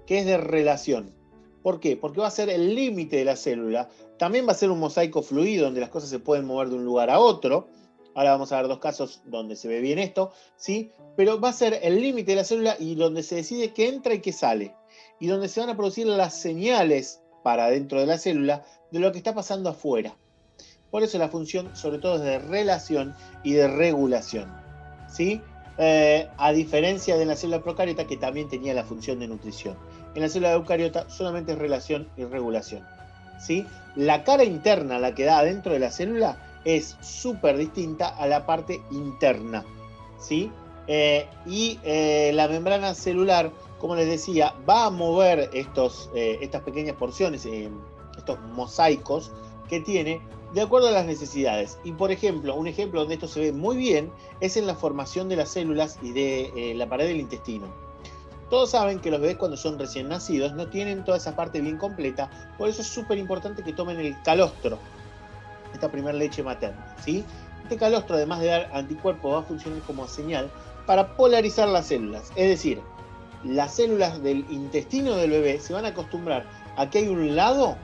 Que es de relación. ¿Por qué? Porque va a ser el límite de la célula. También va a ser un mosaico fluido donde las cosas se pueden mover de un lugar a otro. Ahora vamos a ver dos casos donde se ve bien esto, ¿sí? Pero va a ser el límite de la célula y donde se decide qué entra y qué sale. Y donde se van a producir las señales para dentro de la célula de lo que está pasando afuera. Por eso la función, sobre todo, es de relación y de regulación, ¿sí? A diferencia de la célula procariota, que también tenía la función de nutrición. En la célula eucariota solamente es relación y regulación, ¿sí? La cara interna, la que da adentro de la célula, es súper distinta a la parte interna, ¿sí? La membrana celular, como les decía, va a mover estas pequeñas porciones, estos mosaicos que tiene, de acuerdo a las necesidades. Y por ejemplo, un ejemplo donde esto se ve muy bien es en la formación de las células y de la pared del intestino. Todos saben que los bebés cuando son recién nacidos no tienen toda esa parte bien completa, por eso es súper importante que tomen el calostro, esta primera leche materna, ¿sí? Este calostro, además de dar anticuerpos, va a funcionar como señal para polarizar las células. Es decir, las células del intestino del bebé se van a acostumbrar a que hay un lado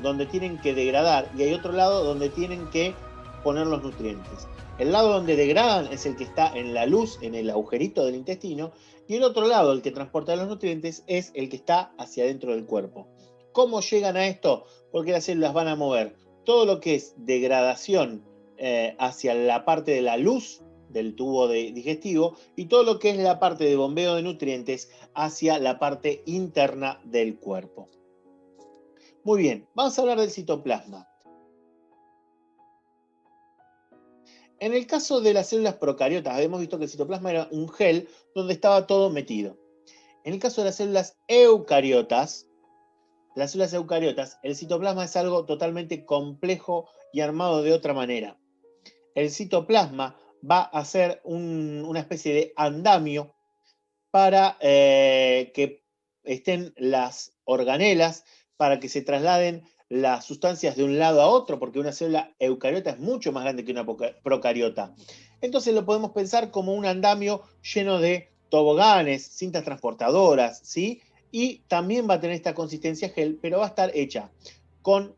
donde tienen que degradar y hay otro lado donde tienen que poner los nutrientes. El lado donde degradan es el que está en la luz, en el agujerito del intestino, y el otro lado, el que transporta los nutrientes, es el que está hacia adentro del cuerpo. ¿Cómo llegan a esto? Porque las células van a mover todo lo que es degradación hacia la parte de la luz del tubo digestivo y todo lo que es la parte de bombeo de nutrientes hacia la parte interna del cuerpo. Muy bien, vamos a hablar del citoplasma. En el caso de las células procariotas, habíamos visto que el citoplasma era un gel donde estaba todo metido. En el caso de las células eucariotas, el citoplasma es algo totalmente complejo y armado de otra manera. El citoplasma va a ser una especie de andamio para que estén las organelas, para que se trasladen las sustancias de un lado a otro, porque una célula eucariota es mucho más grande que una procariota. Entonces lo podemos pensar como un andamio lleno de toboganes, cintas transportadoras, ¿sí? Y también va a tener esta consistencia gel, pero va a estar hecha con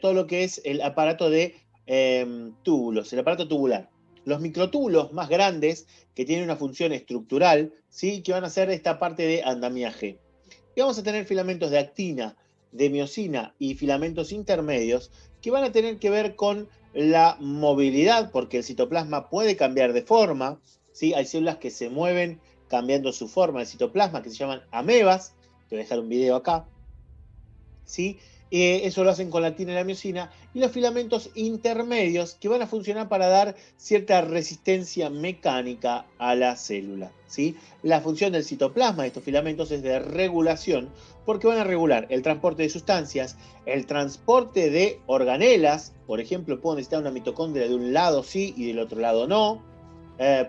todo lo que es el aparato de túbulos, el aparato tubular. Los microtúbulos más grandes, que tienen una función estructural, ¿sí? Que van a hacer esta parte de andamiaje. Y vamos a tener filamentos de actina, de miosina y filamentos intermedios que van a tener que ver con la movilidad, porque el citoplasma puede cambiar de forma, ¿sí? Hay células que se mueven cambiando su forma del citoplasma, que se llaman amebas. Te voy a dejar un video acá, ¿sí? Eso lo hacen con la actina y la miosina, y los filamentos intermedios que van a funcionar para dar cierta resistencia mecánica a la célula, ¿sí? La función del citoplasma de estos filamentos es de regulación, porque van a regular el transporte de sustancias, el transporte de organelas. Por ejemplo, puedo necesitar una mitocondria de un lado sí y del otro lado no.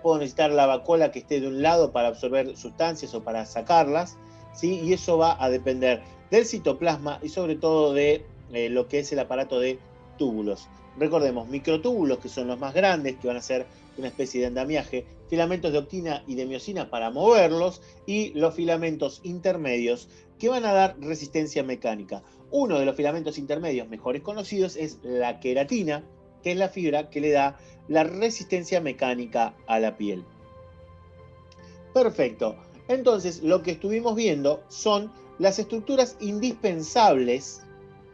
Puedo necesitar la vacuola que esté de un lado para absorber sustancias o para sacarlas, ¿sí? Y eso va a depender del citoplasma y sobre todo de lo que es el aparato de túbulos. Recordemos, microtúbulos, que son los más grandes, que van a ser una especie de andamiaje, filamentos de actina y de miosina para moverlos, y los filamentos intermedios que van a dar resistencia mecánica. Uno de los filamentos intermedios mejores conocidos es la queratina, que es la fibra que le da la resistencia mecánica a la piel. Perfecto. Entonces, lo que estuvimos viendo son las estructuras indispensables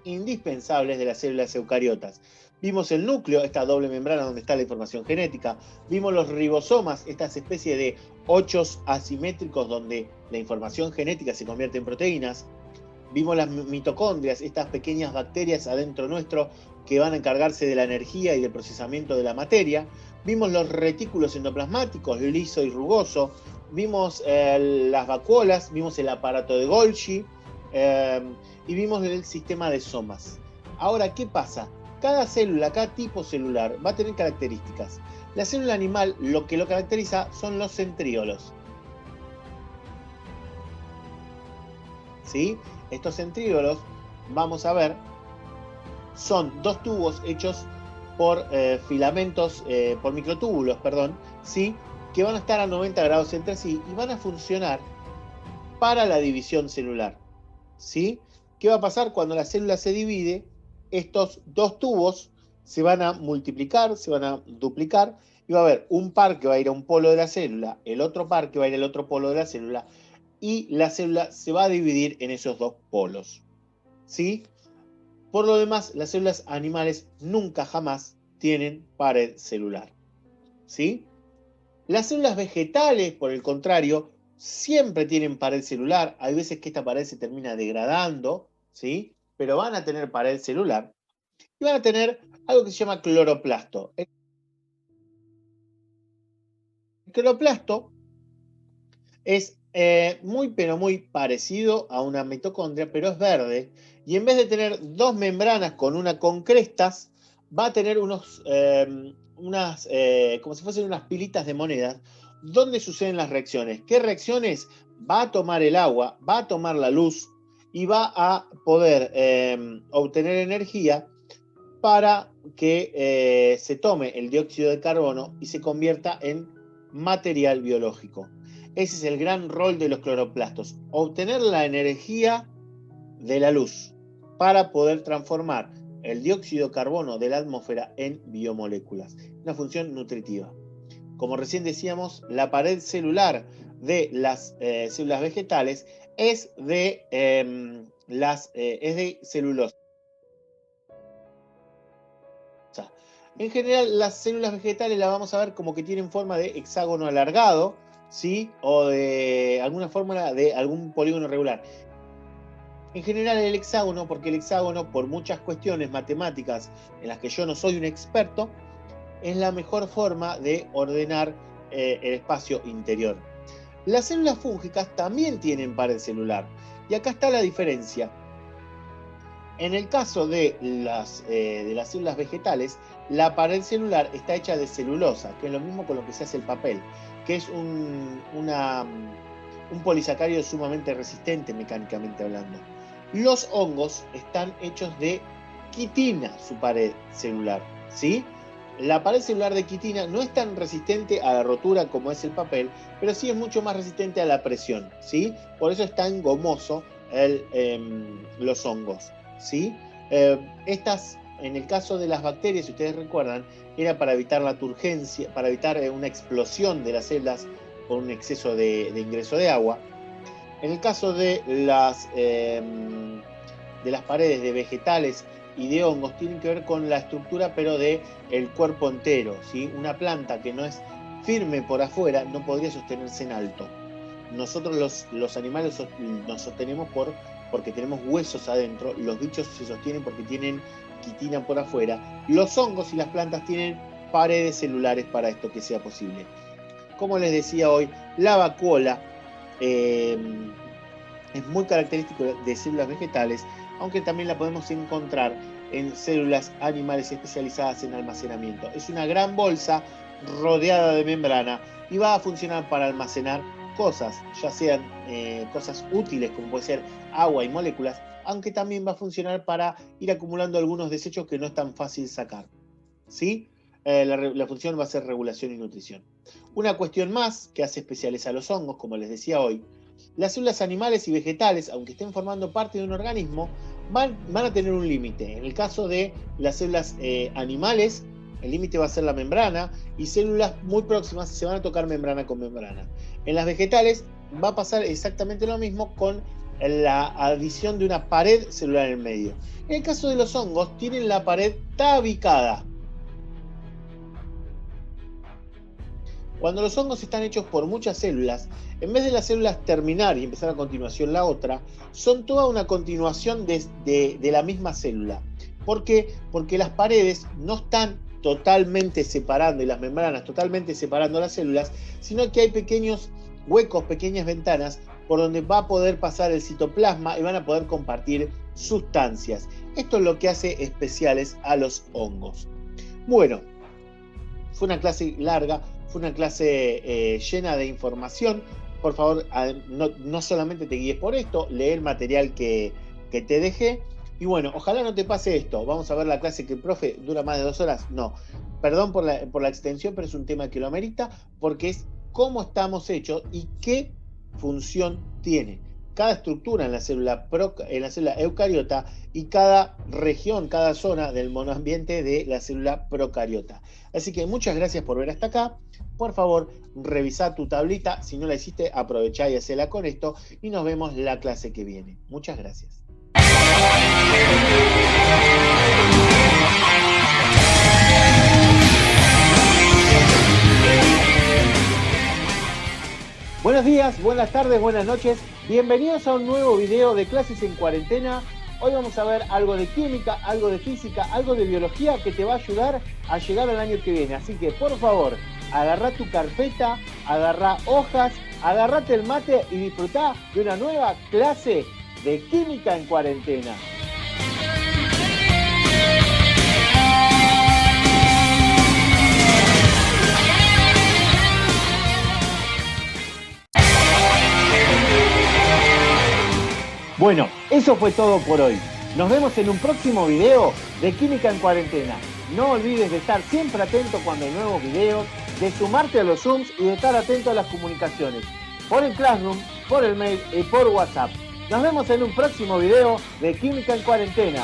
de las células eucariotas. Vimos el núcleo, esta doble membrana donde está la información genética. Vimos los ribosomas, estas especies de ochos asimétricos donde la información genética se convierte en proteínas. Vimos las mitocondrias, estas pequeñas bacterias adentro nuestro que van a encargarse de la energía y del procesamiento de la materia. Vimos los retículos endoplasmáticos, liso y rugoso. Vimos las vacuolas, vimos el aparato de Golgi, y vimos el sistema de somas. Ahora, ¿qué pasa? Cada célula, cada tipo celular va a tener características. La célula animal, lo que lo caracteriza son los centríolos. ¿Sí? Estos centríolos, vamos a ver, son dos tubos hechos por filamentos, por microtúbulos, perdón, ¿sí? Que van a estar a 90 grados entre sí y van a funcionar para la división celular. ¿Sí? ¿Qué va a pasar cuando la célula se divide? Estos dos tubos se van a multiplicar, se van a duplicar, y va a haber un par que va a ir a un polo de la célula, el otro par que va a ir al otro polo de la célula, y la célula se va a dividir en esos dos polos. ¿Sí? Por lo demás, las células animales nunca jamás tienen pared celular. ¿Sí? Las células vegetales, por el contrario, siempre tienen pared celular. Hay veces que esta pared se termina degradando, ¿sí? Pero van a tener pared celular. Y van a tener algo que se llama cloroplasto. El cloroplasto es muy, pero muy parecido a una mitocondria, pero es verde. Y en vez de tener dos membranas con una con crestas, va a tener como si fuesen unas pilitas de monedas, donde suceden las reacciones. ¿Qué reacciones? Va a tomar el agua, va a tomar la luz y va a poder obtener energía para que se tome el dióxido de carbono y se convierta en material biológico. Ese es el gran rol de los cloroplastos, obtener la energía de la luz para poder transformar el dióxido de carbono de la atmósfera en biomoléculas. Una función nutritiva. Como recién decíamos, la pared celular de las células vegetales es de celulosa. En general, las células vegetales las vamos a ver como que tienen forma de hexágono alargado, ¿sí? O de alguna forma de algún polígono regular. En general el hexágono, porque el hexágono, por muchas cuestiones matemáticas en las que yo no soy un experto, es la mejor forma de ordenar el espacio interior. Las células fúngicas también tienen pared celular. Y acá está la diferencia. En el caso de las células vegetales, la pared celular está hecha de celulosa, que es lo mismo con lo que se hace el papel, que es un polisacárido sumamente resistente mecánicamente hablando. Los hongos están hechos de quitina, su pared celular, ¿sí? La pared celular de quitina no es tan resistente a la rotura como es el papel, pero sí es mucho más resistente a la presión, ¿sí? Por eso es tan gomoso los hongos, ¿sí? Estas, en el caso de las bacterias, si ustedes recuerdan, era para evitar la turgencia, para evitar una explosión de las células por un exceso de ingreso de agua. En el caso de las paredes de vegetales y de hongos, tienen que ver con la estructura, pero del cuerpo entero, ¿sí? Una planta que no es firme por afuera no podría sostenerse en alto. Nosotros los animales nos sostenemos porque tenemos huesos adentro, los bichos se sostienen porque tienen quitina por afuera, los hongos y las plantas tienen paredes celulares para esto que sea posible. Como les decía hoy, la vacuola es muy característico de células vegetales, aunque también la podemos encontrar en células animales especializadas en almacenamiento. Es una gran bolsa rodeada de membrana y va a funcionar para almacenar cosas, ya sean cosas útiles como puede ser agua y moléculas, aunque también va a funcionar para ir acumulando algunos desechos que no es tan fácil sacar. ¿Sí? La función va a ser regulación y nutrición. Una cuestión más que hace especiales a los hongos, como les decía hoy, las células animales y vegetales, aunque estén formando parte de un organismo, van a tener un límite. En el caso de las células animales, el límite va a ser la membrana, y células muy próximas se van a tocar membrana con membrana. En las vegetales va a pasar exactamente lo mismo con la adición de una pared celular en el medio. En el caso de los hongos, tienen la pared tabicada. Cuando los hongos están hechos por muchas células, en vez de las células terminar y empezar a continuación la otra, son toda una continuación de la misma célula. ¿Por qué? Porque las paredes no están totalmente separando y las membranas totalmente separando las células, sino que hay pequeños huecos, pequeñas ventanas, por donde va a poder pasar el citoplasma y van a poder compartir sustancias. Esto es lo que hace especiales a los hongos. Bueno, fue una clase larga, fue una clase llena de información. Por favor, no solamente te guíes por esto, lee el material que te dejé. Y bueno, ojalá no te pase esto. Vamos a ver la clase que el profe dura más de 2 horas. No, perdón por la extensión, pero es un tema que lo amerita, porque es cómo estamos hechos y qué función tiene cada estructura en la célula eucariota y cada región, cada zona del monoambiente de la célula procariota. Así que muchas gracias por ver hasta acá. Por favor, revisa tu tablita. Si no la hiciste, aprovechá y hacela con esto. Y nos vemos la clase que viene. Muchas gracias. Buenos días, buenas tardes, buenas noches. Bienvenidos a un nuevo video de clases en cuarentena. Hoy vamos a ver algo de química, algo de física, algo de biología que te va a ayudar a llegar al año que viene. Así que, por favor, agarrá tu carpeta, agarrá hojas, agarrate el mate y disfrutá de una nueva clase de química en cuarentena. Bueno, eso fue todo por hoy. Nos vemos en un próximo video de Química en Cuarentena. No olvides de estar siempre atento cuando hay nuevos videos, de sumarte a los Zooms y de estar atento a las comunicaciones, por el Classroom, por el mail y por WhatsApp. Nos vemos en un próximo video de Química en Cuarentena.